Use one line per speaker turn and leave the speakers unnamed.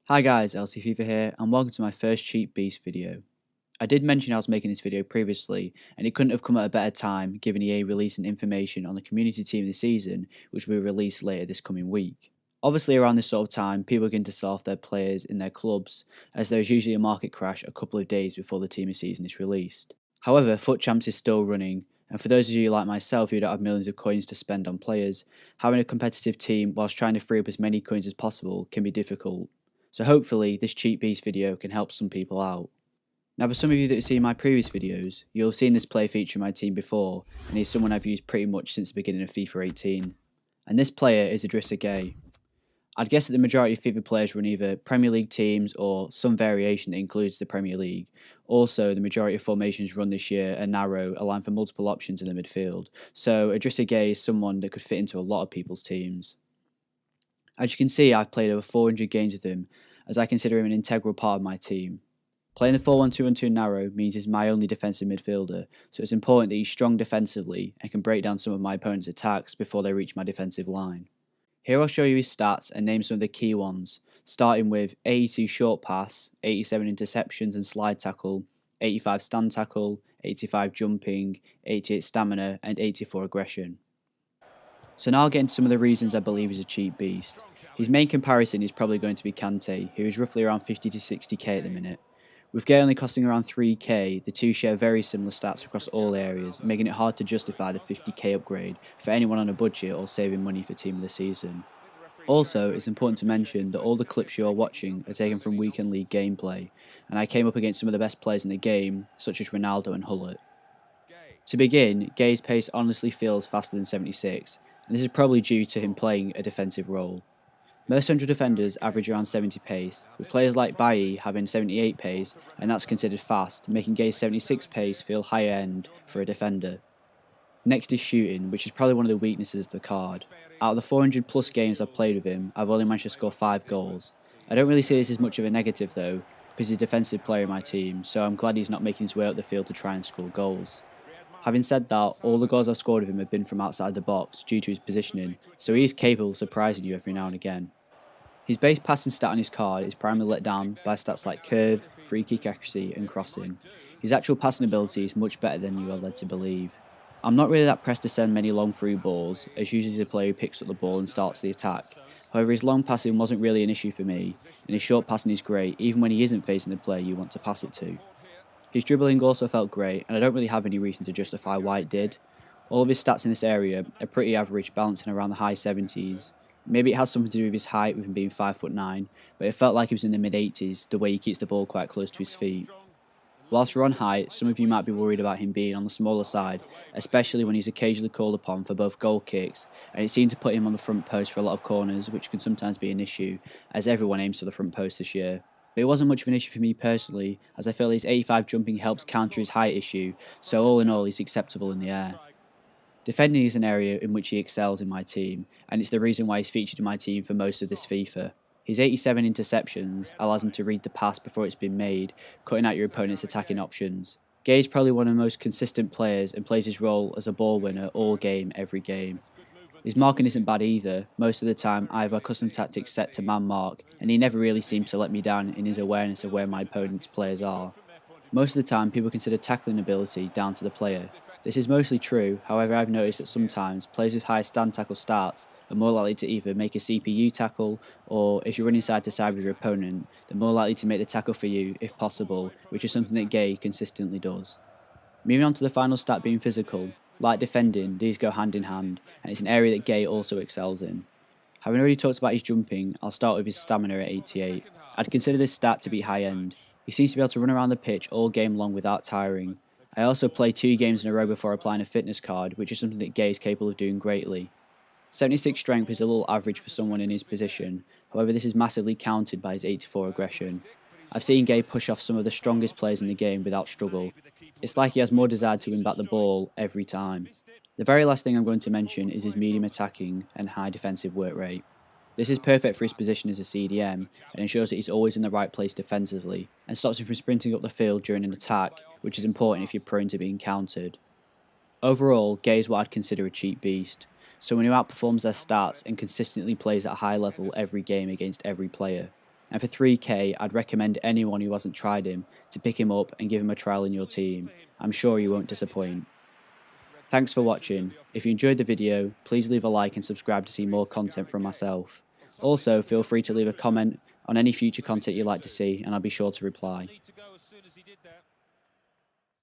Hi guys, LC Fifa here, and welcome to my first Cheat Beast video. I did mention I was making this video previously, and it couldn't have come at a better time given EA releasing information on the community team of the season, which will be released later this coming week. Obviously around this sort of time, people begin to sell off their players in their clubs, as there is usually a market crash a couple of days before the team of season is released. However, FUT Champs is still running, and for those of you like myself who don't have millions of coins to spend on players, having a competitive team whilst trying to free up as many coins as possible can be difficult. So hopefully this Cheat Beast video can help some people out. Now for some of you that have seen my previous videos, you'll have seen this player feature in my team before, and he's someone I've used pretty much since the beginning of FIFA 18. And this player is Idrissa Gueye. I'd guess that the majority of FIFA players run either Premier League teams or some variation that includes the Premier League. Also, the majority of formations run this year are narrow, allowing for multiple options in the midfield, so Idrissa Gueye is someone that could fit into a lot of people's teams. As you can see, I've played over 400 games with him, as I consider him an integral part of my team. Playing the 4-1-2-1-2 narrow means he's my only defensive midfielder, so it's important that he's strong defensively and can break down some of my opponent's attacks before they reach my defensive line. Here I'll show you his stats and name some of the key ones, starting with 82 short pass, 87 interceptions and slide tackle, 85 stand tackle, 85 jumping, 88 stamina and 84 aggression. So now I'll get into some of the reasons I believe he's a cheap beast. His main comparison is probably going to be Kante, who is roughly around 50 to 60k at the minute. With Gueye only costing around 3k, the two share very similar stats across all areas, making it hard to justify the 50k upgrade for anyone on a budget or saving money for team of the season. Also, it's important to mention that all the clips you are watching are taken from Weekend League gameplay, and I came up against some of the best players in the game, such as Ronaldo and Hullet. To begin, Gueye's pace honestly feels faster than 76, and this is probably due to him playing a defensive role. Most central defenders average around 70 pace, with players like Bailly having 78 pace, and that's considered fast, making Gueye's 76 pace feel higher end for a defender. Next is shooting, which is probably one of the weaknesses of the card. Out of the 400 plus games I've played with him, I've only managed to score 5 goals. I don't really see this as much of a negative though, because he's a defensive player in my team, so I'm glad he's not making his way up the field to try and score goals. Having said that, all the goals I've scored with him have been from outside the box due to his positioning, so he is capable of surprising you every now and again. His base passing stat on his card is primarily let down by stats like curve, free kick accuracy and crossing. His actual passing ability is much better than you are led to believe. I'm not really that pressed to send many long through balls, as usually he's a player who picks up the ball and starts the attack. However, his long passing wasn't really an issue for me, and his short passing is great even when he isn't facing the player you want to pass it to. His dribbling also felt great, and I don't really have any reason to justify why it did. All of his stats in this area are pretty average, balancing around the high 70s. Maybe it has something to do with his height, with him being 5'9", but it felt like he was in the mid 80s, the way he keeps the ball quite close to his feet. Whilst we're on height, some of you might be worried about him being on the smaller side, especially when he's occasionally called upon for both goal kicks, and it seemed to put him on the front post for a lot of corners, which can sometimes be an issue, as everyone aims for the front post this year. But it wasn't much of an issue for me personally, as I feel his 85 jumping helps counter his height issue, so all in all he's acceptable in the air. Defending is an area in which he excels in my team, and it's the reason why he's featured in my team for most of this FIFA. His 87 interceptions allows him to read the pass before it's been made, cutting out your opponent's attacking options. Gueye is probably one of the most consistent players and plays his role as a ball winner all game, every game. His marking isn't bad either. Most of the time I have a custom tactic set to man mark, and he never really seems to let me down in his awareness of where my opponent's players are. Most of the time people consider tackling ability down to the player. This is mostly true, however I've noticed that sometimes players with high stand tackle stats are more likely to either make a CPU tackle, or if you're running side to side with your opponent, they're more likely to make the tackle for you if possible, which is something that Gueye consistently does. Moving on to the final stat being physical. Like defending, these go hand in hand, and it's an area that Gueye also excels in. Having already talked about his jumping, I'll start with his stamina at 88. I'd consider this stat to be high end. He seems to be able to run around the pitch all game long without tiring. I also play 2 games in a row before applying a fitness card, which is something that Gueye is capable of doing greatly. 76 strength is a little average for someone in his position, however this is massively countered by his 84 aggression. I've seen Gueye push off some of the strongest players in the game without struggle. It's like he has more desire to win back the ball every time. The very last thing I'm going to mention is his medium attacking and high defensive work rate. This is perfect for his position as a CDM, and ensures that he's always in the right place defensively, and stops him from sprinting up the field during an attack, which is important if you're prone to being countered. Overall, Gueye is what I'd consider a cheap beast, someone who outperforms their stats and consistently plays at a high level every game against every player, and for 3k I'd recommend anyone who hasn't tried him to pick him up and give him a trial in your team. I'm sure you won't disappoint. Thanks for watching. If you enjoyed the video, please leave a like and subscribe to see more content from myself. Also, feel free to leave a comment on any future content you'd like to see and I'll be sure to reply.